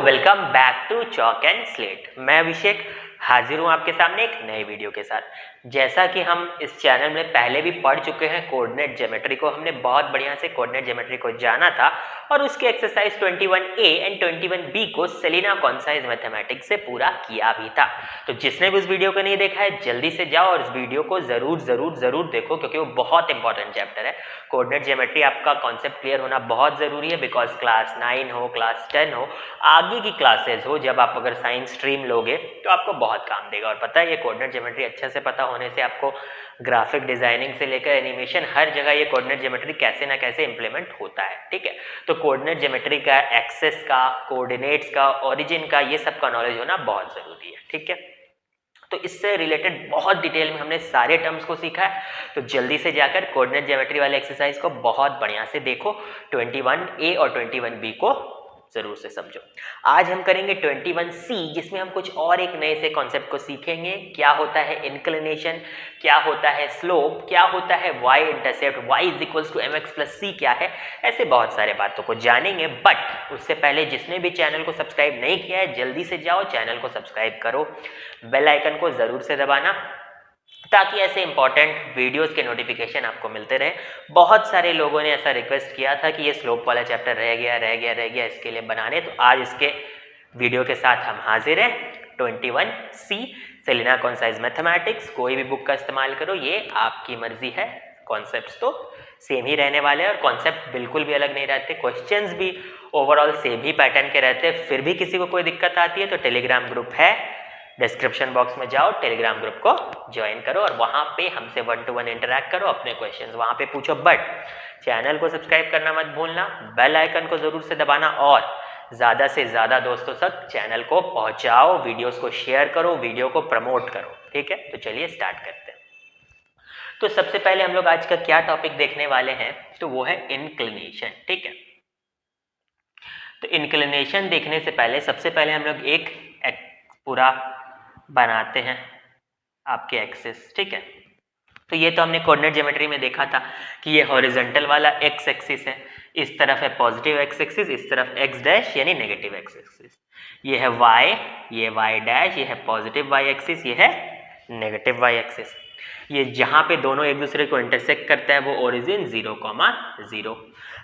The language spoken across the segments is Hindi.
Welcome back to Chalk and Slate. मैं अभिषेक हाजिर हूँ आपके सामने एक नए वीडियो के साथ। जैसा कि हम इस चैनल में पहले भी पढ़ चुके हैं कोऑर्डिनेट ज्योमेट्री को, हमने बहुत बढ़िया से कोऑर्डिनेट ज्योमेट्री को जाना था और उसके एक्सरसाइज 21A एंड 21B को सेलिना कॉन्साइज मैथमेटिक्स से पूरा किया भी था। तो जिसने भी उस वीडियो को नहीं देखा है जल्दी से जाओ और इस वीडियो को जरूर देखो, क्योंकि वो बहुत इंपॉर्टेंट चैप्टर है। कोऑर्डिनेट ज्योमेट्री आपका कॉन्सेप्ट क्लियर होना बहुत ज़रूरी है, बिकॉज क्लास 9 हो, क्लास 10 हो, आगे की क्लासेस हो, जब आप अगर साइंस स्ट्रीम लोगे तो आपको बहुत काम देगा। और पता है ये कोऑर्डिनेट ज्योमेट्री अच्छे से पता होने से आपको ग्राफिक डिजाइनिंग से लेकर एनिमेशन हर जगह ये कोऑर्डिनेट ज्योमेट्री कैसे ना कैसे इंप्लीमेंट होता है। ठीक है, तो कोऑर्डिनेट ज्योमेट्री का, एक्सेस का, कोऑर्डिनेट्स का, ओरिजिन का, ये सब का नॉलेज होना बहुत ज़रूरी है। ठीक है, तो इससे रिलेटेड बहुत डिटेल में हमने सारे टर्म्स को सीखा है। तो जल्दी से जाकर कोऑर्डिनेट ज्योमेट्री वाले एक्सरसाइज को बहुत बढ़िया से देखो, 21A और 21B को जरूर से समझो। आज हम करेंगे 21C, जिसमें हम कुछ और एक नए से कॉन्सेप्ट को सीखेंगे। क्या होता है इंक्लिनेशन, क्या होता है स्लोप, क्या होता है y intercept, y is equals to mx plus c क्या है, ऐसे बहुत सारे बातों को जानेंगे। बट उससे पहले जिसने भी चैनल को सब्सक्राइब नहीं किया है जल्दी से जाओ चैनल को सब्सक्राइब करो, बेल आइकन को जरूर से दबाना, ताकि ऐसे इंपॉर्टेंट वीडियोस के नोटिफिकेशन आपको मिलते रहे। बहुत सारे लोगों ने ऐसा रिक्वेस्ट किया था कि ये स्लोप वाला चैप्टर रह गया इसके लिए बनाने, तो आज इसके वीडियो के साथ हम हाजिर हैं। 21C सेलिना कॉन्साइज मैथमेटिक्स, कोई भी बुक का इस्तेमाल करो, ये आपकी मर्जी है। कॉन्सेप्ट्स तो सेम ही रहने वाले हैं और कॉन्सेप्ट बिल्कुल भी अलग नहीं रहते, क्वेश्चंस भी ओवरऑल सेम ही पैटर्न के रहते हैं। फिर भी किसी को कोई दिक्कत आती है तो टेलीग्राम ग्रुप है, डिस्क्रिप्शन बॉक्स में जाओ, टेलीग्राम ग्रुप को ज्वाइन करो और वहाँ पे हमसे 1 to 1 इंटरैक्ट करो, अपने क्वेश्चंस वहाँ पे पूछो। बट चैनल को सब्सक्राइब करना मत भूलना, बेल आइकन को ज़रूर से दबाना और ज़्यादा से ज़्यादा दोस्तों तक चैनल को पहुँचाओ, वीडियोस को शेयर करो, वीडियो को प्रमोट करो। ठीक है, तो चलिए स्टार्ट करते हैं। तो सबसे पहले हम लोग आज का क्या टॉपिक देखने वाले हैं, तो वो है इंक्लिनेशन। ठीक है, तो इंक्लिनेशन देखने से पहले सबसे पहले हम लोग एक पूरा बनाते हैं आपके एक्सिस। ठीक है, तो ये तो हमने कोऑर्डिनेट ज्योमेट्री में देखा था कि ये हॉरिजॉन्टल वाला एक्स एक्सिस है, इस तरफ है पॉजिटिव एक्स एक्सिस, इस तरफ एक्स डैश यानी नेगेटिव एक्स एक्सिस, ये है वाई, ये वाई डैश, ये है पॉजिटिव वाई एक्सिस, ये है नेगेटिव वाई एक्सिस। ये जहाँ पे दोनों एक दूसरे को इंटरसेक्ट करता है वो ओरिजिन 0,0।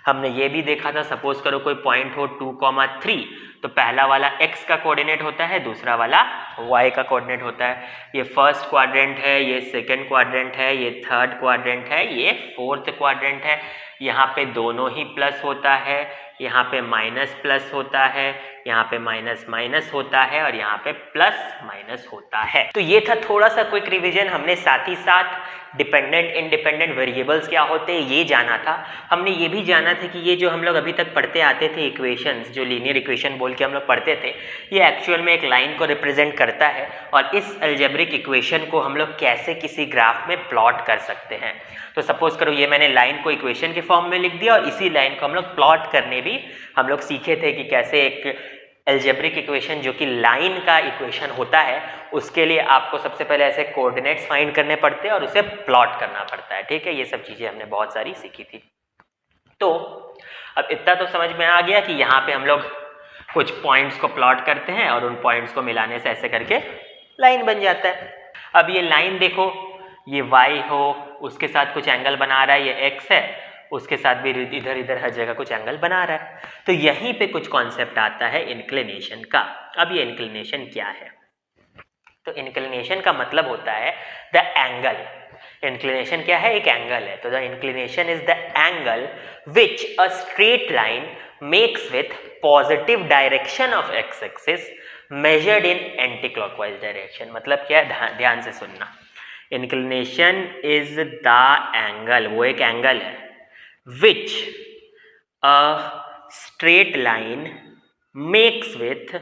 हमने ये भी देखा था, सपोज करो कोई पॉइंट हो 2,3, तो पहला वाला x का कोऑर्डिनेट होता है, दूसरा वाला y का कोऑर्डिनेट होता है। ये फर्स्ट क्वाड्रेंट है, ये सेकंड क्वाड्रेंट है, ये थर्ड क्वाड्रेंट है, ये फोर्थ क्वाड्रेंट है। यहाँ पे दोनों ही प्लस होता है, यहाँ पे माइनस प्लस होता है, यहाँ पे माइनस माइनस होता है और यहाँ पे प्लस माइनस होता है। तो ये था थोड़ा सा क्विक रिवीजन। हमने साथ ही साथ डिपेंडेंट इंडिपेंडेंट वेरिएबल्स क्या होते हैं ये जाना था। हमने ये भी जाना था कि ये जो हम लोग अभी तक पढ़ते आते थे इक्वेशंस, जो लीनियर इक्वेशन बोल के हम लोग पढ़ते थे, ये एक्चुअल में एक लाइन को रिप्रेजेंट करता है और इस अलजेब्रिक इक्वेशन को हम लोग कैसे किसी ग्राफ में प्लॉट कर सकते हैं। तो सपोज करो ये मैंने लाइन को इक्वेशन के फॉर्म में लिख दिया और इसी लाइन को हम लोग प्लॉट करने भी हम लोग सीखे थे कि कैसे एक अलजेब्रिक इक्वेशन जो कि लाइन का इक्वेशन होता है उसके लिए आपको सबसे पहले ऐसे कोऑर्डिनेट्स फाइंड करने पड़ते हैं और उसे प्लॉट करना पड़ता है। ठीक है, ये सब चीज़ें हमने बहुत सारी सीखी थी। तो अब इतना तो समझ में आ गया कि यहाँ पे हम लोग कुछ पॉइंट्स को प्लॉट करते हैं और उन पॉइंट्स को मिलाने से ऐसे करके लाइन बन जाता है। अब ये लाइन देखो, ये y हो, उसके साथ कुछ एंगल बना रहा है, ये x है, उसके साथ भी इधर इधर हर जगह कुछ एंगल बना रहा है। तो यहीं पे कुछ कॉन्सेप्ट आता है इंक्लिनेशन का। अब ये इंक्लिनेशन क्या है, तो इंक्लिनेशन का मतलब होता है द एंगल। इंक्लिनेशन क्या है, एक एंगल है। तो the inclination is the angle which a straight line makes with positive direction of X axis measured in anti clockwise direction. मतलब क्या है, ध्यान से सुनना। इंक्लिनेशन इज द एंगल, वो एक एंगल है which a straight line makes with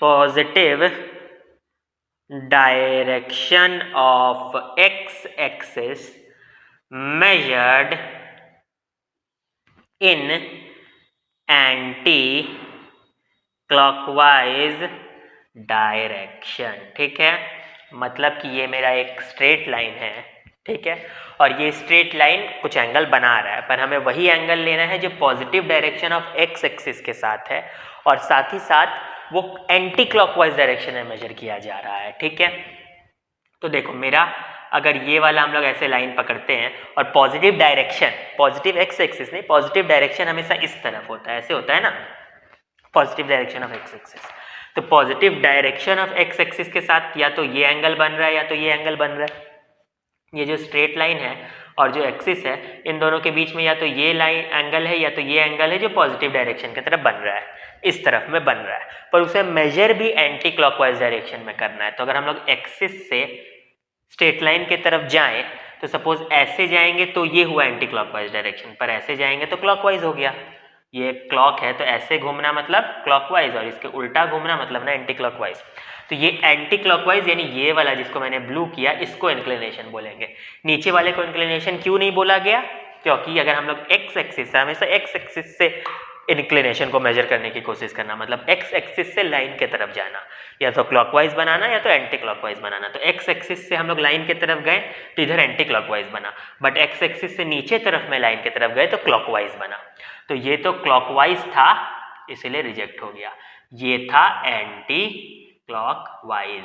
positive direction of x-axis measured in anti-clockwise direction। ठीक है, मतलब कि ये मेरा एक स्ट्रेट लाइन है। ठीक है। और ये स्ट्रेट लाइन कुछ एंगल बना रहा है, पर हमें वही एंगल लेना है जो positive direction of X axis के साथ है और साथ ही साथ वो एंटी क्लॉकवाइज डायरेक्शन में मेजर किया जा रहा है। ठीक है, तो देखो मेरा अगर ये वाला हम लोग ऐसे लाइन पकड़ते हैं और positive direction, positive X axis नहीं, पॉजिटिव डायरेक्शन हमेशा इस तरफ होता है, ऐसे होता है ना, positive direction of X axis. तो positive direction of X axis के साथ या तो ये एंगल बन रहा है या तो ये एंगल बन रहा है। ये जो स्ट्रेट लाइन है और जो एक्सिस है, इन दोनों के बीच में या तो ये लाइन एंगल है या तो ये एंगल है जो पॉजिटिव डायरेक्शन की तरफ बन रहा है, इस तरफ में बन रहा है, पर उसे मेजर भी एंटी क्लॉकवाइज डायरेक्शन में करना है। तो अगर हम लोग एक्सिस से स्ट्रेट लाइन की तरफ जाएं तो सपोज ऐसे जाएंगे तो ये हुआ एंटी क्लॉकवाइज डायरेक्शन, पर ऐसे जाएंगे तो क्लॉकवाइज हो गया। ये क्लॉक है तो ऐसे घूमना मतलब क्लॉकवाइज और इसके उल्टा घूमना मतलब ना एंटी क्लॉकवाइज। तो ये एंटी क्लॉकवाइज यानी ये वाला जिसको मैंने ब्लू किया इसको इंक्लिनेशन बोलेंगे। नीचे वाले को इंक्लिनेशन क्यों नहीं बोला गया? क्योंकि अगर हम लोग एक्स एक्सिस से, हमेशा एक्स एक्सिस से इंक्लिनेशन को मेजर करने की कोशिश करना, मतलब एक्स एक्सिस से लाइन की तरफ जाना, या तो क्लॉकवाइज बनाना या तो एंटी क्लॉकवाइज बनाना। तो एक्स एक्सिस से हम लोग लाइन की तरफ गए तो इधर एंटी क्लॉकवाइज बना, बट एक्स एक्सिस से नीचे तरफ में लाइन की तरफ गए तो क्लॉकवाइज बना। तो ये तो क्लॉकवाइज था इसलिए रिजेक्ट हो गया, ये था एंटी क्लॉकवाइज।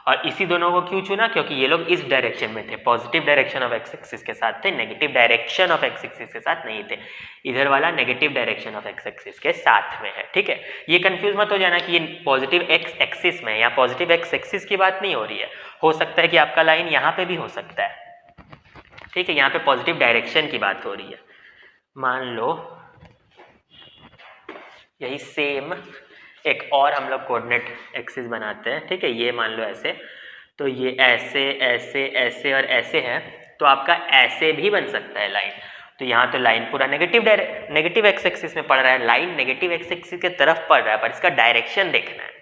और इसी दोनों को क्यों चुना? क्योंकि ये लोग इस डायरेक्शन में थे, positive direction of X axis के साथ थे, negative direction of X axis के साथ नहीं थे। इधर वाला negative direction of X axis के साथ में है। ठीक है, ये कंफ्यूज मत हो जाना कि ये पॉजिटिव एक्स एक्सिस में या पॉजिटिव एक्स एक्सिस की बात नहीं हो रही है, हो सकता है कि आपका लाइन यहाँ पे भी हो सकता है। ठीक है, यहाँ पे पॉजिटिव डायरेक्शन की बात हो रही है। मान लो यही सेम एक और हम लोग कोऑर्डिनेट एक्सिस बनाते हैं। ठीक है, ये मान लो ऐसे, तो ये ऐसे ऐसे ऐसे और ऐसे है, तो आपका ऐसे भी बन सकता है लाइन। तो यहाँ तो लाइन पूरा नेगेटिव एक्स एक्सिस में पड़ रहा है, लाइन नेगेटिव एक्स एक्सिस की तरफ पड़ रहा है, पर इसका डायरेक्शन देखना है।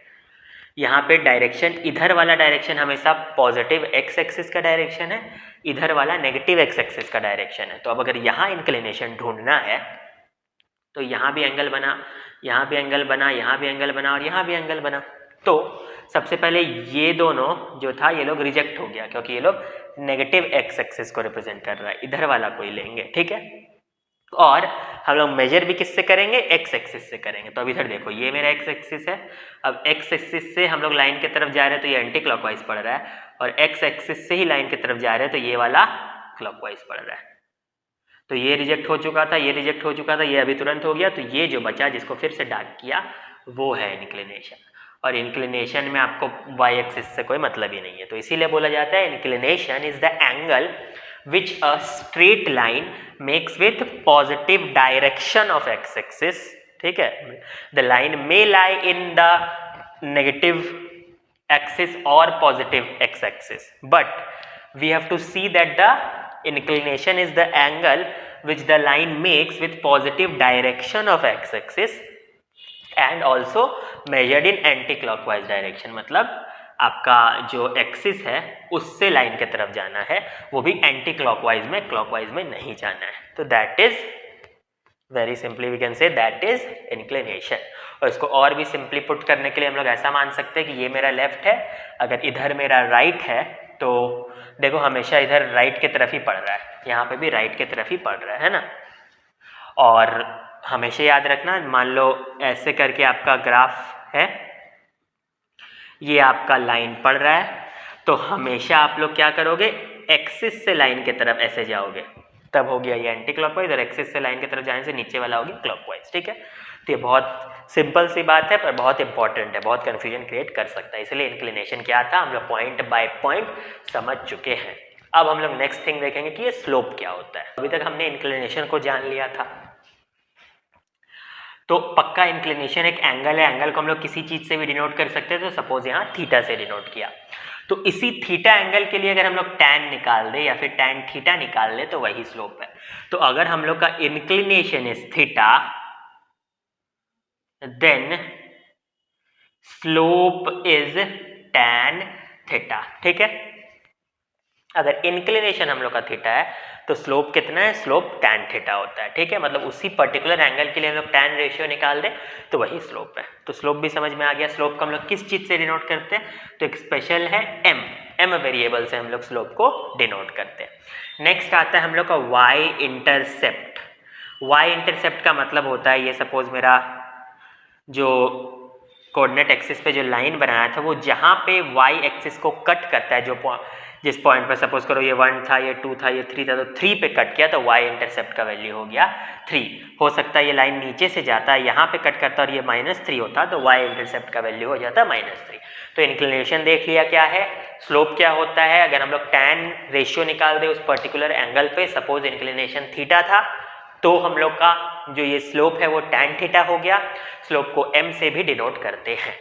यहाँ पे डायरेक्शन, इधर वाला डायरेक्शन हमेशा पॉजिटिव एक्स एक्सिस का डायरेक्शन है, इधर वाला नेगेटिव एक्स एक्सिस का डायरेक्शन है। तो अब अगर यहाँ इंक्लिनेशन ढूंढना है तो यहाँ भी एंगल बना, यहाँ भी एंगल बना, यहाँ भी एंगल बना और यहाँ भी एंगल बना। तो सबसे पहले ये दोनों जो था ये लोग रिजेक्ट हो गया, क्योंकि ये लोग नेगेटिव एक्स एक्सिस को रिप्रेजेंट कर रहा है। इधर वाला कोई लेंगे, ठीक है। और हम लोग मेजर भी किससे करेंगे? एक्स एक्सिस से करेंगे। तो अब इधर देखो, ये मेरा एक्स एक्सिस है, अब एक्स एक्सिस से हम लोग लाइन की तरफ जा रहे हैं तो ये एंटी क्लॉकवाइज पड़ रहा है, और एक्स एक्सिस से ही लाइन की तरफ जा रहे हैं तो ये वाला क्लॉकवाइज पड़ रहा है। तो ये रिजेक्ट हो चुका था, ये रिजेक्ट हो चुका था, ये अभी तुरंत हो गया। तो ये जो बचा जिसको फिर से डार्क किया वो है इंक्लिनेशन, और इंक्लिनेशन में आपको वाई एक्सिस से कोई मतलब ही नहीं है। तो इसीलिए बोला जाता है inclination is the angle which a straight line makes with positive direction of X axis. ठीक है, the line may lie in the negative axis और positive X axis, but we have to see that the inclination is the angle which the line makes with positive direction of x axis and also measured in anti clockwise direction। मतलब आपका जो एक्सिस है उससे लाइन की तरफ जाना है, वो भी एंटी क्लॉकवाइज में, क्लॉकवाइज में नहीं जाना है। तो that is very simply we can say that is inclination. और इसको और भी सिंपली पुट करने के लिए हम लोग ऐसा मान सकते हैं कि ये मेरा लेफ्ट है, अगर इधर मेरा राइट है तो देखो हमेशा इधर राइट की तरफ ही पड़ रहा है, यहाँ पे भी राइट की तरफ ही पड़ रहा है ना। और हमेशा याद रखना, मान लो ऐसे करके आपका ग्राफ है, ये आपका लाइन पड़ रहा है, तो हमेशा आप लोग क्या करोगे? एक्सिस से लाइन की तरफ ऐसे जाओगे, तब हो गया ये एंटी क्लॉकवाइज, और एक्सिस से लाइन की तरफ जाने से नीचे वाला होगी क्लॉकवाइज। ठीक है, तो ये बहुत सिंपल सी बात है पर बहुत इंपॉर्टेंट है, बहुत कन्फ्यूजन क्रिएट कर सकता है। इसलिए इंक्लिनेशन क्या था हम लोग पॉइंट बाय पॉइंट समझ चुके हैं। अब हम लोग नेक्स्ट थिंग देखेंगे कि ये स्लोप क्या होता है। अभी तक हमने इंक्लिनेशन को जान लिया था, तो पक्का इंक्लिनेशन एक एंगल है, एंगल को हम लोग किसी चीज से भी डिनोट कर सकते हैं। तो सपोज यहाँ थीटा से डिनोट किया, तो इसी थीटा एंगल के लिए अगर हम लोग टैन निकाल दे या फिर टैन थीटा निकाल ले तो वही स्लोप है। तो अगर हम लोग का inclination is theta, then slope is tan theta. ठीक है, अगर इंक्लिनेशन हम लोग का थीटा है तो स्लोप कितना है? स्लोप टैन थीटा होता है। ठीक है, मतलब उसी पर्टिकुलर एंगल के लिए हम लोग टैन रेशियो निकाल दें तो वही स्लोप है। तो स्लोप भी समझ में आ गया। स्लोप को हम लोग किस चीज से डिनोट करते हैं? तो एक स्पेशल है एम, m वेरिएबल से हम लोग स्लोप को डिनोट करते हैं। नेक्स्ट आता है हम लोग का y इंटरसेप्ट। y इंटरसेप्ट का मतलब होता है, ये सपोज मेरा जो कोऑर्डिनेट एक्सिस पे जो लाइन बनाया था वो जहाँ पे y एक्सिस को कट करता है, जो जिस पॉइंट पर सपोज करो ये 1 था, ये 2 था, ये 3 था, तो 3 पे कट किया तो y इंटरसेप्ट का वैल्यू हो गया 3। हो सकता है ये लाइन नीचे से जाता है, यहाँ पे कट करता और ये -3 होता तो y इंटरसेप्ट का वैल्यू हो जाता -3। तो इंक्लिनेशन देख लिया क्या है, स्लोप क्या होता है। अगर हम लोग tan रेशियो निकाल दें उस पर्टिकुलर एंगल पे, सपोज इंक्लिनेशन थीटा था, तो हम लोग का जो ये स्लोप है वो tan थीटा हो गया। स्लोप को m से भी डिनोट करते हैं।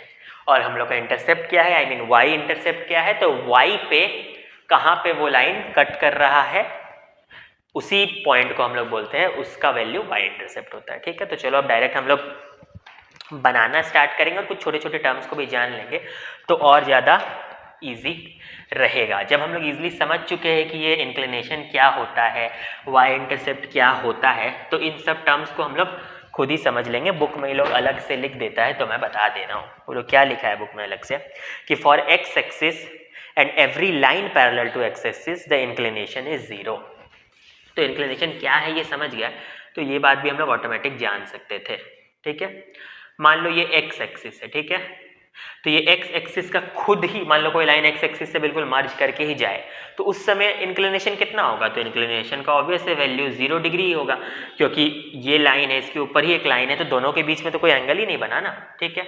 और हम लोग का इंटरसेप्ट क्या है, आई मीन y इंटरसेप्ट क्या है, तो y पे कहाँ पे वो लाइन कट कर रहा है उसी पॉइंट को हम लोग बोलते हैं, उसका वैल्यू y इंटरसेप्ट होता है। ठीक है, तो चलो अब डायरेक्ट हम लोग बनाना स्टार्ट करेंगे और कुछ छोटे छोटे टर्म्स को भी जान लेंगे तो और ज़्यादा ईजी रहेगा। जब हम लोग ईजिली समझ चुके हैं कि ये इंक्लिनेशन क्या होता है, y इंटरसेप्ट क्या होता है, तो इन सब टर्म्स को हम लोग खुद ही समझ लेंगे। बुक में ये लोग अलग से लिख देता है तो मैं बता दे रहा हूँ। वो लोग क्या लिखा है बुक में अलग से कि for x axis and every line parallel to x axis the inclination is 0। तो इंक्लिनेशन क्या है ये समझ गया, तो ये बात भी हम लोग ऑटोमेटिक जान सकते थे। ठीक है, मान लो ये एक्स एक्सिस है, ठीक है, तो ये एक्स एक्सिस का खुद ही मान लो कोई लाइन एक्स एक्सिस से बिल्कुल मर्ज करके ही जाए तो उस समय इंक्लिनेशन कितना होगा, तो इंक्लिनेशन का ऑब्वियस है वैल्यू 0 डिग्री ही होगा, क्योंकि ये लाइन है, इसके ऊपर ही एक लाइन है, तो दोनों के बीच में तो कोई एंगल ही नहीं बना ना। ठीक है,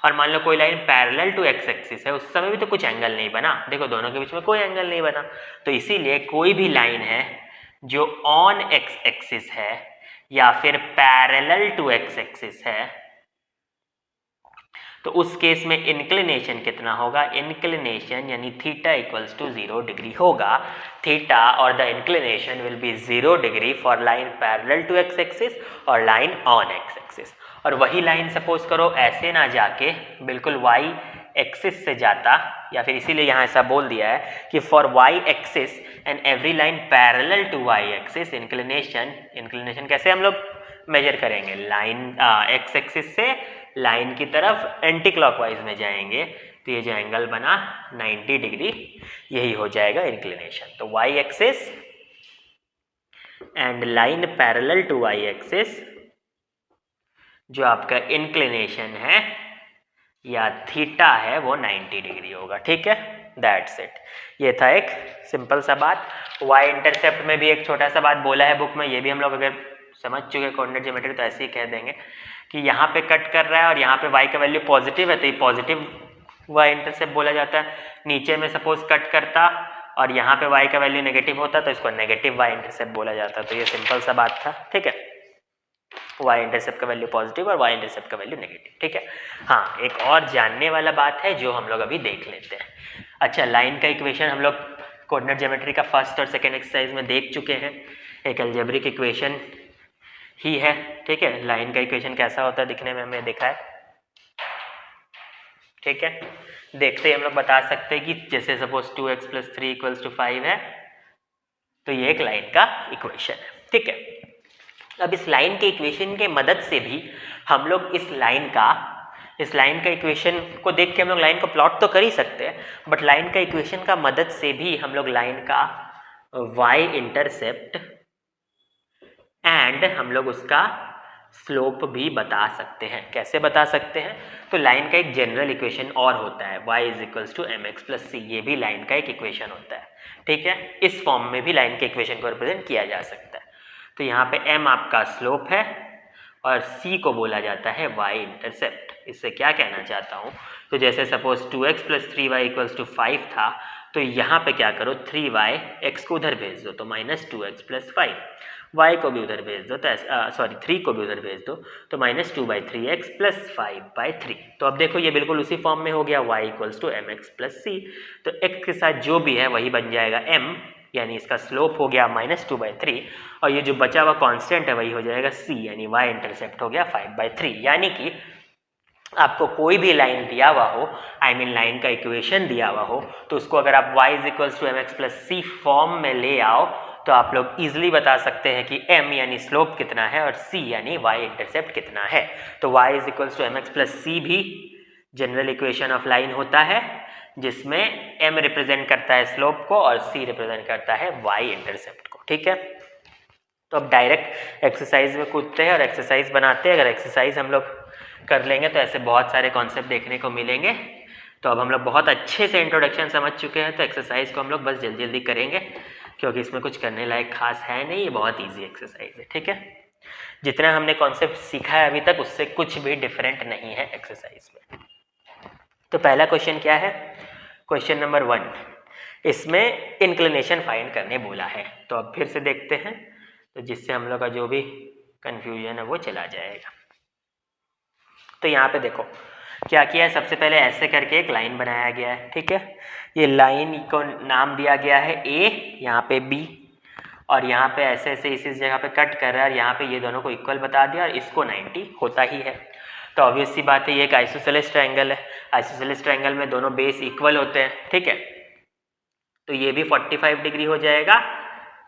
और मान लो कोई line parallel to x axis है, उस समय भी तो कुछ एंगल नहीं बना, देखो दोनों के बीच में कोई एंगल नहीं बना। तो इसीलिए कोई भी लाइन है जो ऑन एक्स एक्सिस है या फिर पैरेलल टू एक्स एक्सिस है, तो उस केस में इंक्लिनेशन कितना होगा, इंक्लिनेशन यानी थीटा इक्वल्स टू 0 डिग्री होगा। थीटा और the inclination will be 0 degree for line parallel to x axis और लाइन ऑन एक्स एक्सिस। और वही लाइन सपोज करो ऐसे ना जाके बिल्कुल y एक्सिस से जाता, या फिर इसीलिए यहाँ ऐसा बोल दिया है कि for y axis and every line parallel to y axis inclination कैसे हम लोग मेजर करेंगे, लाइन एक्स एक्सिस से लाइन की तरफ एंटी क्लॉकवाइज में जाएंगे तो ये जो एंगल बना 90 डिग्री, यही हो जाएगा इंक्लिनेशन। तो y axis and line parallel to y axis जो आपका इंक्लिनेशन है या थीटा है वो 90 डिग्री होगा। ठीक है, दैट्स इट। ये था एक सिंपल सा बात। y इंटरसेप्ट में भी एक छोटा सा बात बोला है बुक में, ये भी हम लोग अगर समझ चुके कोऑर्डिनेट ज्योमेट्री तो ऐसे ही कह देंगे कि यहाँ पे कट कर रहा है और यहाँ पे y का वैल्यू पॉजिटिव है तो ये पॉजिटिव y इंटरसेप्ट बोला जाता है। नीचे में सपोज कट करता और यहाँ पे y का वैल्यू नेगेटिव होता तो इसको नेगेटिव y इंटरसेप्ट बोला जाता। तो ये सिंपल सा बात था। ठीक है, y इंटरसेप्ट का वैल्यू पॉजिटिव और y इंटरसेप्ट का वैल्यू नेगेटिव। ठीक है, हाँ एक और जानने वाला बात है जो हम लोग अभी देख लेते हैं। अच्छा, लाइन का इक्वेशन हम लोग कोऑर्डिनेट ज्योमेट्री का फर्स्ट और सेकेंड एक्सरसाइज में देख चुके हैं, एक अलजेब्रिक इक्वेशन ही है। ठीक है, लाइन का इक्वेशन कैसा होता है दिखने में हमने देखा है। ठीक है, देखते ही हम लोग बता सकते हैं कि जैसे सपोज 2x + 3 = 5 है तो ये एक लाइन का इक्वेशन है। ठीक है, अब इस लाइन के इक्वेशन के मदद से भी हम लोग इस लाइन का इक्वेशन को देख के हम लोग लाइन को प्लॉट तो कर ही सकते हैं, बट लाइन का इक्वेशन का मदद से भी हम लोग लाइन का y इंटरसेप्ट एंड हम लोग उसका स्लोप भी बता सकते हैं। कैसे बता सकते हैं, तो लाइन का एक जनरल इक्वेशन और होता है y = mx + c, ये भी लाइन का एक इक्वेशन होता है। ठीक है, इस फॉर्म में भी लाइन के इक्वेशन को रिप्रेजेंट किया जा सकता है। तो यहाँ पे m आपका स्लोप है और c को बोला जाता है y इंटरसेप्ट। इससे क्या कहना चाहता हूँ, तो जैसे सपोज 2x + 3y = 5 था तो यहाँ पे क्या करो 3y, x को उधर भेज दो तो -2x + 5, y को भी उधर भेज दो तो 3 को भी उधर भेज दो तो -2/3x + 5/3। तो अब देखो ये बिल्कुल उसी फॉर्म में हो गया y = mx + c। तो x के साथ जो भी है वही बन जाएगा m, यानी इसका स्लोप हो गया -2/3 और ये जो बचा हुआ कांस्टेंट है वही हो जाएगा c, यानी y इंटरसेप्ट हो गया 5/3। यानी कि आपको कोई भी लाइन दिया हुआ हो, आई मीन लाइन का इक्वेशन दिया हुआ हो, तो उसको अगर आप y = mx + c फॉर्म में ले आओ तो आप लोग इजीली बता सकते हैं कि m यानी स्लोप कितना है और c यानी y इंटरसेप्ट कितना है। तो y = mx + c भी जनरल इक्वेशन ऑफ लाइन होता है, जिसमें m रिप्रेजेंट करता है स्लोप को और c रिप्रेजेंट करता है y इंटरसेप्ट को। ठीक है, तो अब डायरेक्ट एक्सरसाइज में कूदते हैं और एक्सरसाइज बनाते हैं। अगर एक्सरसाइज हम लोग कर लेंगे तो ऐसे बहुत सारे कॉन्सेप्ट देखने को मिलेंगे। तो अब हम लोग बहुत अच्छे से इंट्रोडक्शन समझ चुके हैं, तो एक्सरसाइज को हम लोग बस जल्दी जल्दी करेंगे क्योंकि इसमें कुछ करने लायक खास है नहीं, ये बहुत ईजी एक्सरसाइज है। ठीक है, जितना हमने कॉन्सेप्ट सीखा है अभी तक उससे कुछ भी डिफरेंट नहीं है एक्सरसाइज में। तो पहला क्वेश्चन क्या है, क्वेश्चन नंबर 1, इसमें इंक्लिनेशन फाइंड करने बोला है। तो अब फिर से देखते हैं, तो जिससे हम लोग का जो भी कंफ्यूजन है वो चला जाएगा। तो यहाँ पे देखो क्या किया है, सबसे पहले ऐसे करके एक लाइन बनाया गया है। ठीक है, ये लाइन को नाम दिया गया है A, यहाँ पे B, और यहाँ पे ऐसे ऐसे इस जगह पे कट कर रहा है और यहाँ पे ये दोनों को इक्वल बता दिया और इसको 90 होता ही है। तो ऑब्वियस सी बात है ये एक आइसोसेलेस ट्रायंगल है, आइसोसेलेस ट्रायंगल में दोनों बेस इक्वल होते हैं। ठीक है, तो ये भी 45 डिग्री हो जाएगा,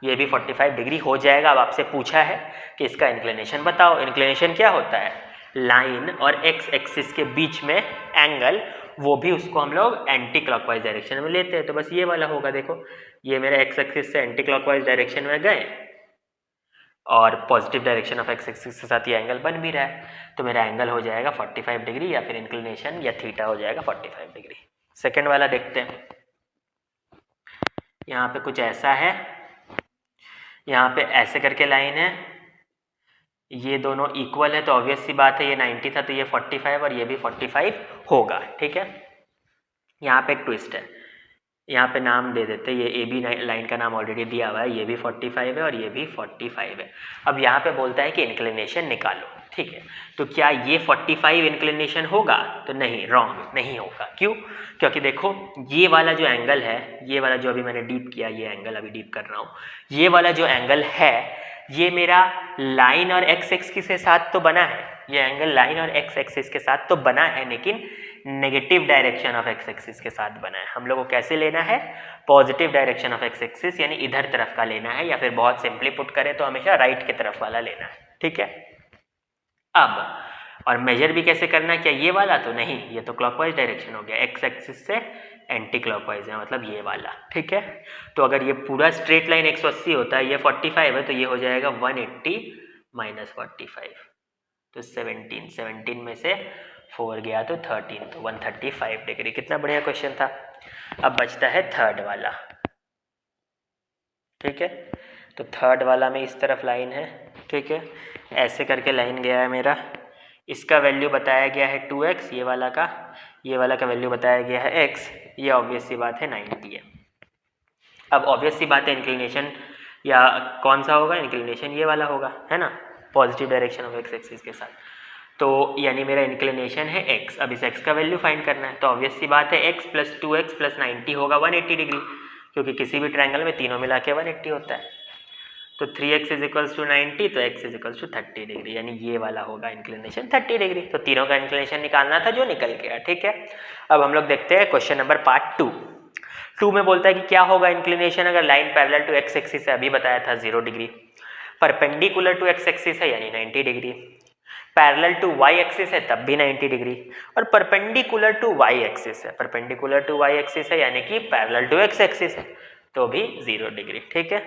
ये भी 45 डिग्री हो जाएगा। अब आपसे पूछा है कि इसका इंक्लिनेशन बताओ। इंक्लिनेशन क्या होता है, लाइन और एक्स एक्सिस के बीच में एंगल, वो भी उसको हम लोग एंटी क्लॉकवाइज डायरेक्शन में लेते हैं। तो बस ये वाला होगा, देखो ये मेरा एक्स एक्सिस से एंटी क्लॉकवाइज डायरेक्शन में गए और positive direction of X axis के साथ ये एंगल बन भी रहा है, तो मेरा एंगल हो जाएगा 45 डिग्री या फिर इंक्लिनेशन या थीटा हो जाएगा 45 डिग्री। सेकेंड वाला देखते हैं, यहाँ पे कुछ ऐसा है, यहाँ पे ऐसे करके लाइन है, ये दोनों इक्वल है तो ऑब्वियस सी बात है ये 90 था तो ये 45 और ये भी 45 होगा। ठीक है, यहाँ पे एक ट्विस्ट है, यहाँ पे नाम दे देते, ये ए बी लाइन का नाम ऑलरेडी दिया हुआ है, ये भी 45 है और ये भी 45 है। अब यहाँ पे बोलता है कि इंक्लिनेशन निकालो। ठीक है, तो क्या ये 45 इंक्लिनेशन होगा, तो नहीं, रॉन्ग, नहीं होगा। क्यों, क्योंकि देखो ये वाला जो एंगल है, ये वाला जो अभी मैंने डीप किया, ये एंगल अभी डीप कर रहा हूँ, ये वाला जो एंगल है ये मेरा लाइन और एक्स एक्सिस के साथ तो बना है, ये एंगल लाइन और एक्स एक्सिस के साथ तो बना है, लेकिन negative direction of X axis के साथ बना है। हम लोग को कैसे लेना है, positive direction of X axis, यानी इधर तरफ का लेना है, या फिर बहुत सिंपली पुट करें तो हमेशा राइट की तरफ वाला लेना है। ठीक है, अब और मेजर भी कैसे करना है, क्या ये वाला, तो नहीं, ये तो क्लॉकवाइज डायरेक्शन हो गया, एक्स एक्सिस से एंटी क्लॉकवाइज है, मतलब ये वाला। ठीक है, तो अगर ये पूरा स्ट्रेट लाइन 180 होता है, ये 45 है, तो ये हो जाएगा 180 माइनस 45, तो 17 में से 4 गया तो 13, तो 135 डिग्री। कितना बढ़िया क्वेश्चन था। अब बचता है थर्ड वाला। ठीक है, तो थर्ड वाला में इस तरफ लाइन है। ठीक है, ऐसे करके लाइन गया है मेरा, इसका वैल्यू बताया गया है 2x, ये वाला का वैल्यू बताया गया है x, ये ऑब्वियस सी बात है 90 है। अब ऑब्वियस सी बात है इंक्लिनेशन या कौन सा होगा, इंक्लिनेशन ये वाला होगा, है ना, positive direction of X axis के साथ, तो यानी मेरा इंक्लिनेशन है x। अब इस x का वैल्यू फाइंड करना है, तो ऑब्वियस सी बात है x प्लस 2x प्लस 90 होगा 180 डिग्री, क्योंकि किसी भी ट्रायंगल में तीनों मिला के 180 होता है। तो 3x इज इक्वल्स टू 90, तो x is equals to 30 degree, यानी ये वाला होगा इंक्लिनेशन 30 डिग्री। तो तीनों का इंक्लिनेशन निकालना था जो निकल गया। ठीक है, अब हम लोग देखते हैं क्वेश्चन नंबर पार्ट 2 में बोलता है कि क्या होगा इंक्लिनेशन अगर line parallel to x axis है, अभी बताया था 0 degree, perpendicular to x axis है यानी 90 degree, parallel to y axis है तब भी 90 डिग्री, और परपेंडिकुलर टू वाई एक्सिस है, परपेंडिकुलर टू वाई एक्सिस है यानी कि पैरेलल टू एक्स एक्सिस है तो भी 0 डिग्री। ठीक है,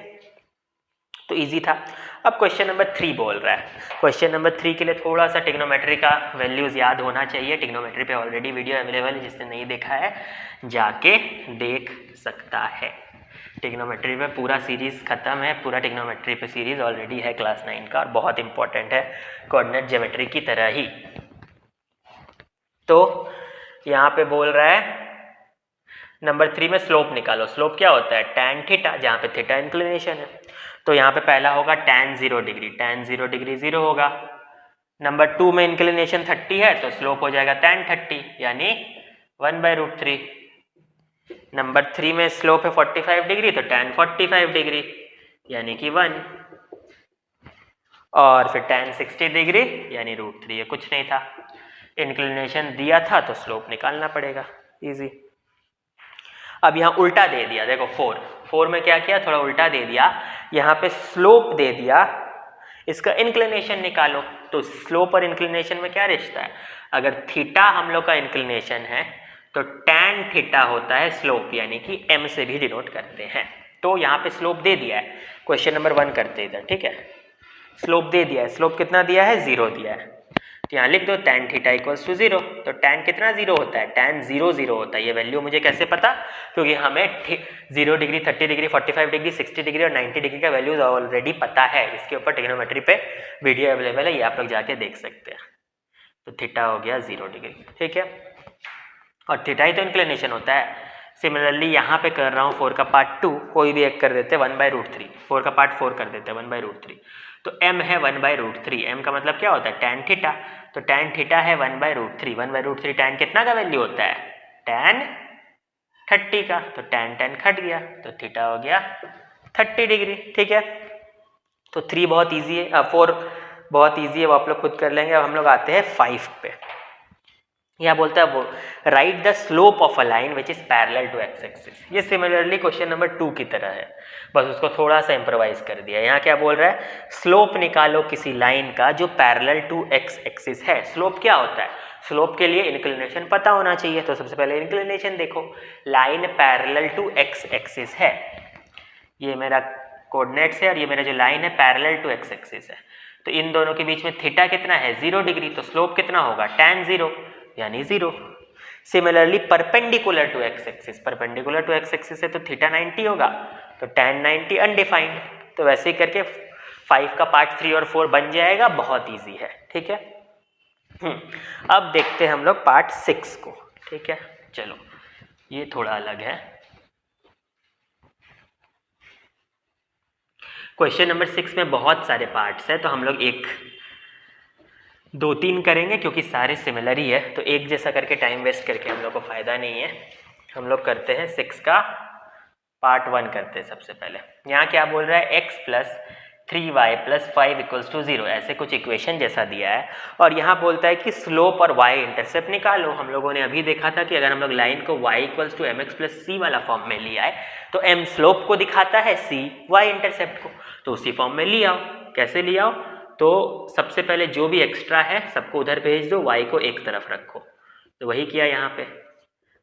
तो इजी था। अब क्वेश्चन नंबर 3 बोल रहा है, क्वेश्चन नंबर 3 के लिए थोड़ा सा टिग्नोमेट्री का वैल्यूज याद होना चाहिए। टिग्नोमेट्री पे ऑलरेडी वीडियो अवेलेबल है, जिसने नहीं देखा है जाके देख सकता है। टिग्नोमेट्री पे पूरा सीरीज खत्म है, पूरा टिग्नोमेट्री पे सीरीज ऑलरेडी है क्लास 9 का और बहुत इंपॉर्टेंट है कोऑर्डिनेट ज्योमेट्री की तरह ही। तो यहाँ पे बोल रहा है नंबर 3 में स्लोप निकालो। स्लोप क्या होता है, टैन थीटा, जहाँ पे थीटा इंक्लिनेशन है। तो यहाँ पे पहला होगा टैन 0 डिग्री, टैन 0 डिग्री 0 होगा। नंबर 2 में इंक्लिनेशन 30 है तो स्लोप हो जाएगा टैन 30 यानी 1/√3। नंबर 3 में स्लोप है 45 डिग्री तो टैन 45 डिग्री यानी कि 1, और फिर टैन 60 डिग्री यानी √3। ये कुछ नहीं था, इंक्लिनेशन दिया था तो स्लोप निकालना पड़ेगा, इजी। अब यहाँ उल्टा दे दिया, देखो 4 में क्या किया, थोड़ा उल्टा दे दिया, यहाँ पे स्लोप दे दिया, इसका इंक्लिनेशन निकालो। तो स्लोप और इंक्लिनेशन में क्या रिश्ता है, अगर थीटा हम लोग का इंक्लिनेशन है तो tan थीटा होता है स्लोप, यानी कि m से भी डिनोट करते हैं। तो यहाँ पे स्लोप दे दिया है, क्वेश्चन नंबर 1 करते इधर, ठीक है। स्लोप दे दिया है, स्लोप कितना दिया है, 0 दिया है, तो यहाँ लिख दो tan थीटा इक्वल्स टू 0। तो tan कितना 0 होता है, tan 0 0 होता है। ये वैल्यू मुझे कैसे पता, क्योंकि हमें 0 डिग्री, 30 डिग्री, 45 डिग्री, 60 डिग्री और 90 डिग्री का वैल्यूज ऑलरेडी पता है। इसके ऊपर ट्रिग्नोमेट्री पे वीडियो अवेलेबल है, ये आप लोग जाके देख सकते हैं। तो थीटा हो गया 0 डिग्री, ठीक है। और थीटा ही तो इंक्लिनेशन होता है। सिमिलरली यहाँ पे कर रहा हूँ 4 का पार्ट 2, कोई भी एक कर देते हैं 1/√3, 4 का पार्ट 4 कर देते हैं 1/√3। तो m है 1/√3, m का मतलब क्या होता है, tan थीटा। तो tan थीटा है 1/√3, 1/√3 tan कितना का वैल्यू होता है, tan 30 का। तो tan कट गया, तो थीटा हो गया 30 डिग्री, ठीक है। तो 3 बहुत ईजी है, 4 बहुत ईजी है, वो आप लोग खुद कर लेंगे। अब हम लोग आते हैं 5 पे। यह बोलता है वो write the slope of a line which is parallel to x axis. ये सिमिलरली क्वेश्चन नंबर 2 की तरह है, बस उसको थोड़ा सा इम्प्रोवाइज कर दिया। यहाँ क्या बोल रहा है, स्लोप निकालो किसी लाइन का जो पैरेलल टू एक्स एक्सिस है। स्लोप क्या होता है, स्लोप के लिए इंक्लिनेशन पता होना चाहिए। तो सबसे पहले इंक्लिनेशन देखो, line parallel to x axis है, ये मेरा कोऑर्डिनेट्स है, और ये मेरा जो लाइन है पैरेलल टू एक्स एक्सिस है। तो इन दोनों के बीच में थीटा कितना है, 0 डिग्री। तो स्लोप कितना होगा, tan 0 यानी 0। Similarly perpendicular to x axis, perpendicular to x axis है तो थीटा 90 होगा, तो tan 90 अनडिफाइंड। तो वैसे ही करके 5 का पार्ट 3 और 4 बन जाएगा, बहुत ईजी है, ठीक है। अब देखते हैं हम लोग पार्ट 6 को, ठीक है। चलो ये थोड़ा अलग है। क्वेश्चन नंबर 6 में बहुत सारे पार्ट्स हैं, तो हम लोग 1 2 3 करेंगे, क्योंकि सारे सिमिलर ही है। तो एक जैसा करके टाइम वेस्ट करके हम लोग को फ़ायदा नहीं है। हम लोग करते हैं 6 का पार्ट 1 करते हैं सबसे पहले। यहाँ क्या बोल रहा है, x + 3y + 5 = 0, ऐसे कुछ इक्वेशन जैसा दिया है। और यहाँ बोलता है कि स्लोप और y इंटरसेप्ट निकालो। हम लोगों ने अभी देखा था कि अगर हम लोग लाइन को y = mx + c वाला फॉर्म में लिया है, तो m स्लोप को दिखाता है, c y इंटरसेप्ट को। तो उसी फॉर्म में ले आओ। कैसे ले आओ, तो सबसे पहले जो भी एक्स्ट्रा है सबको उधर भेज दो, y को एक तरफ रखो। तो वही किया यहाँ पे।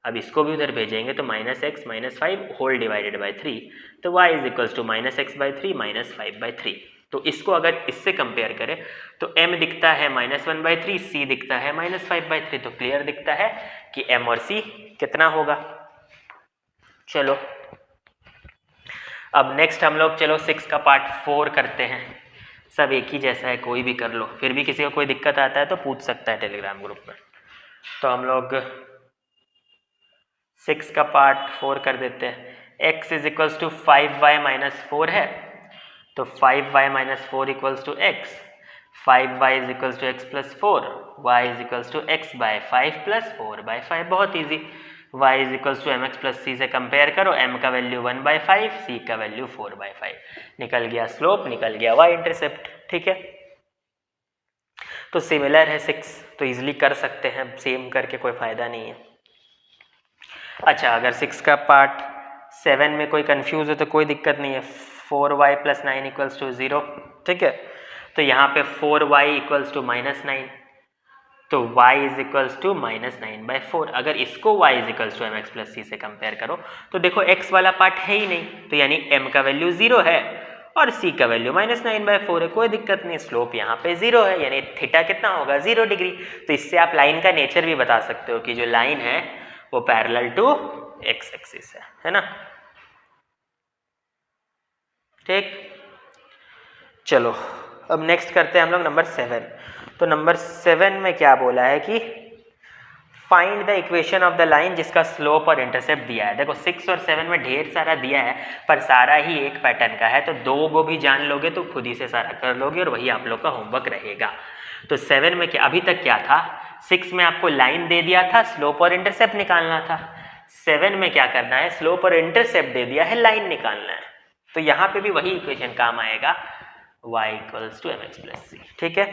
अब इसको भी उधर भेजेंगे तो -x - 5 होल डिवाइडेड बाय 3, तो y = -x/3 - 5/3। तो इसको अगर इससे कंपेयर करें तो m दिखता है -1/3, c दिखता है -5/3। तो क्लियर दिखता है कि m और c कितना होगा। चलो अब नेक्स्ट हम लोग चलो 6 का पार्ट 4 करते हैं। सब एक ही जैसा है, कोई भी कर लो, फिर भी किसी को कोई दिक्कत आता है तो पूछ सकता है टेलीग्राम ग्रुप में। तो हम लोग 6 का पार्ट 4 कर देते हैं। x = 5y - 4 है, तो 5y - 4 = x, 5y = x + 4, y = x/5 + 4/5। बहुत ईजी। y = mx + c से कंपेयर करो, m का वैल्यू 1/5, c का वैल्यू 4/5। निकल गया स्लोप, निकल गया y इंटरसेप्ट, ठीक है। तो सिमिलर है 6, तो इजीली कर सकते हैं, सेम करके कोई फ़ायदा नहीं है। अच्छा, अगर 6 का पार्ट 7 में कोई कंफ्यूज हो तो कोई दिक्कत नहीं है। 4y + 9 = 0, ठीक है। तो यहाँ पे 4y = -9, तो y = -9/4। अगर इसको y = mx + c से कंपेयर करो तो देखो x वाला पार्ट है ही नहीं, तो यानी m का वैल्यू 0 है और c का वैल्यू -9/4 है, कोई दिक्कत नहीं। स्लोप यहाँ पे 0 है, यानी थीटा कितना होगा, 0 डिग्री। तो इससे आप लाइन का नेचर भी बता सकते हो कि जो लाइन है वो पैरेलल टू एक्स एक्सिस है ना। ठीक, चलो अब नेक्स्ट करते हैं हम लोग नंबर 7। तो नंबर 7 में क्या बोला है कि find the equation of the line जिसका स्लोप और इंटरसेप्ट दिया है। देखो 6 और 7 में ढेर सारा दिया है, पर सारा ही एक पैटर्न का है, तो 2 को भी जान लोगे तो खुद ही से सारा कर लोगे, और वही आप लोग का होमवर्क रहेगा। तो 7 में क्या, अभी तक क्या था, 6 में आपको लाइन दे दिया था, स्लोप और इंटरसेप्ट निकालना था। 7 में क्या करना है, स्लोप और इंटरसेप्ट दे दिया है, लाइन निकालना है। तो यहाँ पे भी वही इक्वेशन काम आएगा, y = mx + c, ठीक है।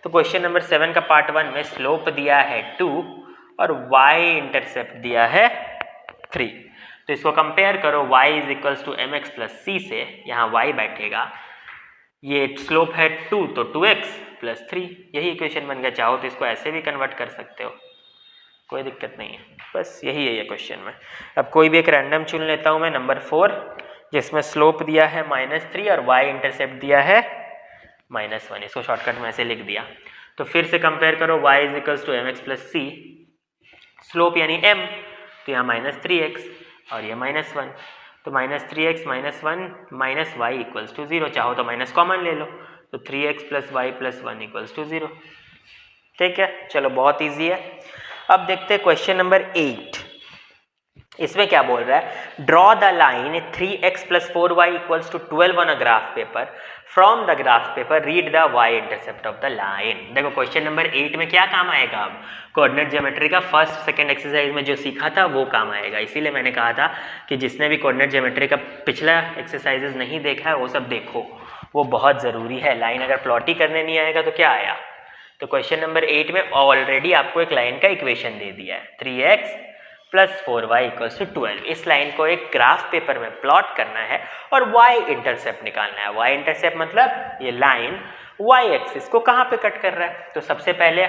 तो क्वेश्चन नंबर 7 का पार्ट 1 में स्लोप दिया है 2 और y इंटरसेप्ट दिया है 3। तो इसको कंपेयर करो, y = mx + c से, यहाँ y बैठेगा, ये स्लोप है 2 तो 2x + 3, यही इक्वेशन बन गया। चाहो तो इसको ऐसे भी कन्वर्ट कर सकते हो, कोई दिक्कत नहीं है, बस यही है ये क्वेश्चन में। अब कोई भी एक रैंडम चुन लेता हूँ मैं, नंबर 4, जिसमें स्लोप दिया है -3 और y इंटरसेप्ट दिया है -1। इसको शॉर्टकट में ऐसे लिख दिया। तो फिर से कंपेयर करो, y = mx + c, स्लोप यानी m, तो यहाँ -3x और ये -1, तो -3x -1 - y = 0। चाहो तो माइनस कॉमन ले लो, तो 3x + y + 1 = 0। ठीक है, चलो बहुत इजी है। अब देखते हैं क्वेश्चन नंबर 8। इसमें क्या बोल रहा है, draw the line 3x + 4y = 12 on a graph paper, from the graph paper read the y intercept of the line. देखो क्वेश्चन नंबर 8 में क्या काम आएगा, अब कोऑर्डिनेट ज्योमेट्री का फर्स्ट सेकंड एक्सरसाइज में जो सीखा था वो काम आएगा। इसीलिए मैंने कहा था कि जिसने भी कोऑर्डिनेट ज्योमेट्री का पिछला एक्सरसाइजेज नहीं देखा है वो सब देखो, वो बहुत ज़रूरी है। लाइन अगर प्लॉट ही करने नहीं आएगा तो क्या आया। तो क्वेश्चन नंबर 8 में ऑलरेडी आपको एक लाइन का इक्वेशन दे दिया है, 3x + 4y = 12। इस लाइन को एक ग्राफ पेपर में प्लॉट करना है और y इंटरसेप्ट निकालना है। y इंटरसेप्ट मतलब ये लाइन y एक्सिस को कहाँ पे कट कर रहा है। तो सबसे पहले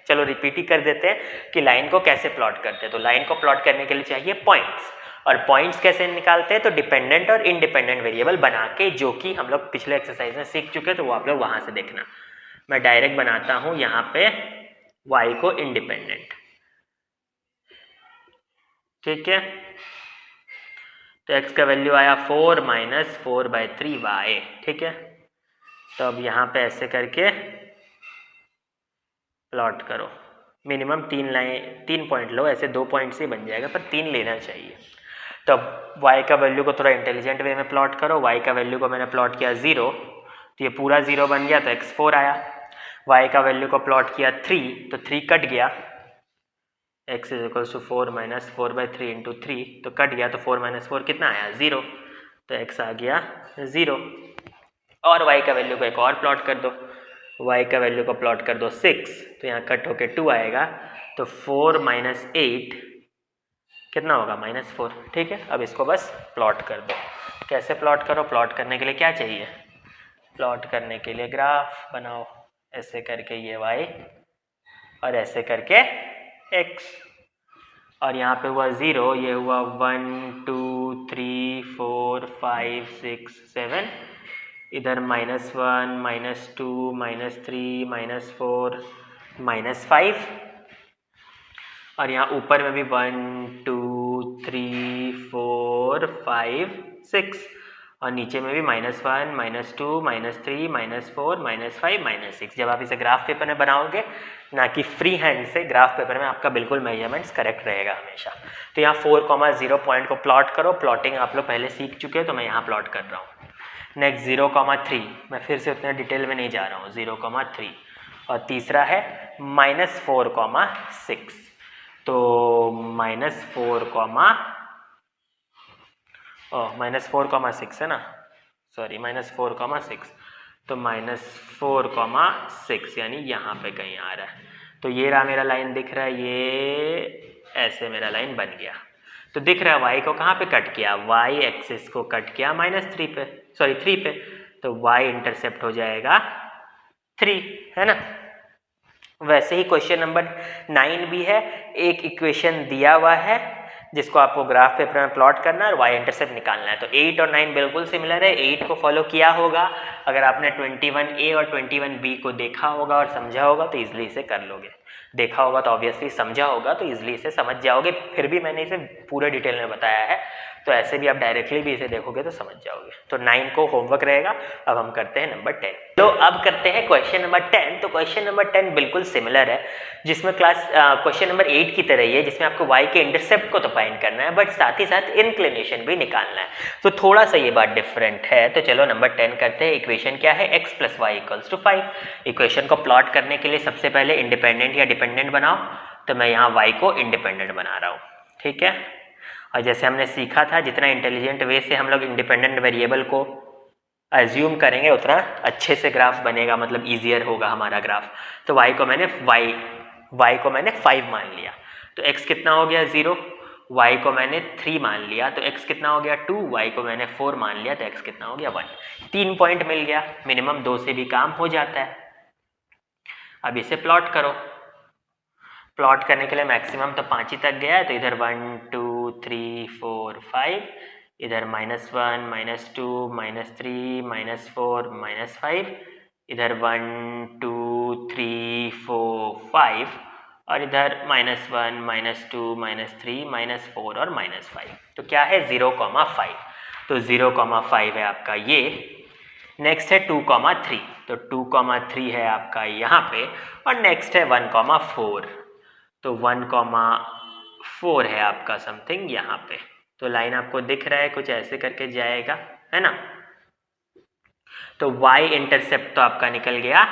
चलो रिपीट ही कर देते हैं कि लाइन को कैसे प्लॉट करते हैं। तो लाइन को प्लॉट करने के लिए चाहिए पॉइंट्स, और पॉइंट्स कैसे निकालते हैं, तो डिपेंडेंट और इंडिपेंडेंट वेरिएबल बना के, जो कि हम लोग पिछले एक्सरसाइज में सीख चुके हैं, तो वो आप लोग वहाँ से देखना। मैं डायरेक्ट बनाता हूँ यहाँ पे y को इंडिपेंडेंट, ठीक है। तो x का वैल्यू आया 4 - 4/3y, ठीक है। तो अब यहाँ पे ऐसे करके प्लॉट करो, मिनिमम 3 पॉइंट लो, ऐसे 2 पॉइंट से बन जाएगा पर 3 लेना चाहिए। तो अब y का वैल्यू को थोड़ा इंटेलिजेंट वे में प्लॉट करो। y का वैल्यू को मैंने प्लॉट किया 0, तो ये पूरा 0 बन गया, तो x 4 आया। y का वैल्यू को प्लॉट किया 3, तो 3 कट गया, x = 4 - 4/3 × 3, तो कट गया, तो 4 - 4 कितना आया, 0, तो x आ गया 0। और y का वैल्यू को एक और प्लॉट कर दो, y का वैल्यू को प्लॉट कर दो 6, तो यहाँ कट होके 2 आएगा, तो 4 - 8 कितना होगा, -4, ठीक है। अब इसको बस प्लॉट कर दो। कैसे प्लॉट करो, प्लॉट करने के लिए क्या चाहिए, प्लॉट करने के लिए ग्राफ बनाओ, ऐसे करके ये y और ऐसे करके x, और यहाँ पे हुआ 0, ये हुआ 1 2 3 4 5 6 7, इधर -1 -2 -3 -4 -5, और यहाँ ऊपर में भी 1 2 3 4 5 6, और नीचे में भी -1 -2 -3 -4 -5 -6। जब आप इसे ग्राफ पेपर में बनाओगे, ना कि फ्री हैंड से, ग्राफ पेपर में आपका बिल्कुल मेजरमेंट्स करेक्ट रहेगा हमेशा। तो यहाँ 4,0 पॉइंट को प्लॉट करो। प्लॉटिंग आप लोग पहले सीख चुके हैं, तो मैं यहाँ प्लॉट कर रहा हूँ। नेक्स्ट 0,3, मैं फिर से उतने डिटेल में नहीं जा रहा हूँ, 0,3, और तीसरा है -4,6, तो -4,6 है ना, सॉरी -4,6, तो -4,6 यानी यहाँ पे कहीं आ रहा है। तो ये रहा मेरा लाइन दिख रहा है, ये ऐसे मेरा लाइन बन गया। तो दिख रहा है y को कहाँ पे कट किया, y एक्सिस को कट किया -3 पे, सॉरी 3 पे, तो y इंटरसेप्ट हो जाएगा 3, है ना। वैसे ही क्वेश्चन नंबर 9 भी है, एक इक्वेशन दिया हुआ है जिसको आपको ग्राफ पेपर में प्लॉट करना है और y इंटरसेप्ट निकालना है। तो 8 और 9 बिल्कुल सिमिलर है। 8 को फॉलो किया होगा, अगर आपने 21A और 21B को देखा होगा और समझा होगा तो ईजिली इसे कर लोगे। देखा होगा तो ऑब्वियसली, समझा होगा तो ईजिली इसे समझ जाओगे। फिर भी मैंने इसे पूरे डिटेल में बताया है, तो ऐसे भी आप डायरेक्टली भी इसे देखोगे तो समझ जाओगे। तो 9 को होमवर्क रहेगा। अब हम करते हैं नंबर 10। तो अब करते हैं क्वेश्चन नंबर 10। तो क्वेश्चन नंबर 10 बिल्कुल सिमिलर है, जिसमें क्वेश्चन नंबर 8 की तरह ही है, जिसमें आपको y के इंटरसेप्ट को तो फाइंड करना है, बट साथ ही साथ इंक्लिनेशन भी निकालना है। तो थोड़ा सा ये बात डिफरेंट है। तो चलो नंबर 10 करते हैं। इक्वेशन क्या है, x + y = 5। इक्वेशन को प्लॉट करने के लिए सबसे पहले इंडिपेंडेंट या डिपेंडेंट बनाओ। तो मैं यहाँ y को इंडिपेंडेंट बना रहा हूँ, ठीक है। और जैसे हमने सीखा था, जितना इंटेलिजेंट वे से हम लोग इंडिपेंडेंट वेरिएबल को एज्यूम करेंगे उतना अच्छे से ग्राफ बनेगा, मतलब ईजियर होगा हमारा ग्राफ। तो y को मैंने 5 मान लिया, तो x कितना हो गया 0, y को मैंने 3 मान लिया, तो x कितना हो गया 2, y को मैंने 4 मान लिया, तो x कितना हो गया 1। 3 पॉइंट मिल गया, मिनिमम 2 से भी काम हो जाता है। अब इसे प्लॉट करो। प्लॉट करने के लिए मैक्सिमम तो 5 ही तक गया है, तो इधर 1 2 3 4 5, इधर -1 -2 -3 -4 -5, इधर 1 2 3 4 5 और इधर -1 -2 -3 -4 और -5। तो क्या है 0,5, तो 0,5 है आपका ये। नेक्स्ट है 2,3, तो 2,3 है आपका यहाँ पे, और नेक्स्ट है 1,4, तो 1,4 है आपका समथिंग यहाँ पे। तो लाइन आपको दिख रहा है, कुछ ऐसे करके जाएगा, है ना। तो y इंटरसेप्ट तो आपका निकल गया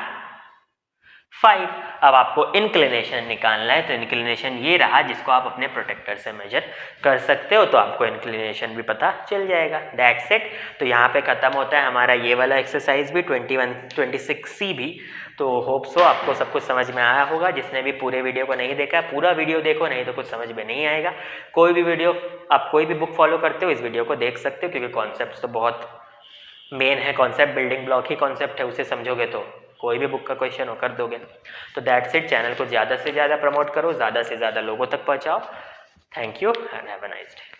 5। अब आपको इंक्लिनेशन निकालना है, तो इंक्लिनेशन ये रहा जिसको आप अपने प्रोटेक्टर से मेजर कर सकते हो, तो आपको इंक्लिनेशन भी पता चल जाएगा। That's it. तो यहाँ पे ख़त्म होता है हमारा ये वाला एक्सरसाइज भी, 26C भी। तो होप सो आपको सब कुछ समझ में आया होगा। जिसने भी पूरे वीडियो को नहीं देखा, पूरा वीडियो देखो, नहीं तो कुछ समझ में नहीं आएगा। कोई भी वीडियो, आप कोई भी बुक फॉलो करते हो, इस वीडियो को देख सकते हो, क्योंकि कॉन्सेप्ट तो बहुत मेन है, कॉन्सेप्ट बिल्डिंग ब्लॉक ही कॉन्सेप्ट है, उसे समझोगे तो कोई भी बुक का क्वेश्चन हो कर दोगे। तो दैट्स इट। चैनल को ज़्यादा से ज़्यादा प्रमोट करो, ज़्यादा से ज़्यादा लोगों तक पहुँचाओ। Thank you and have a nice day.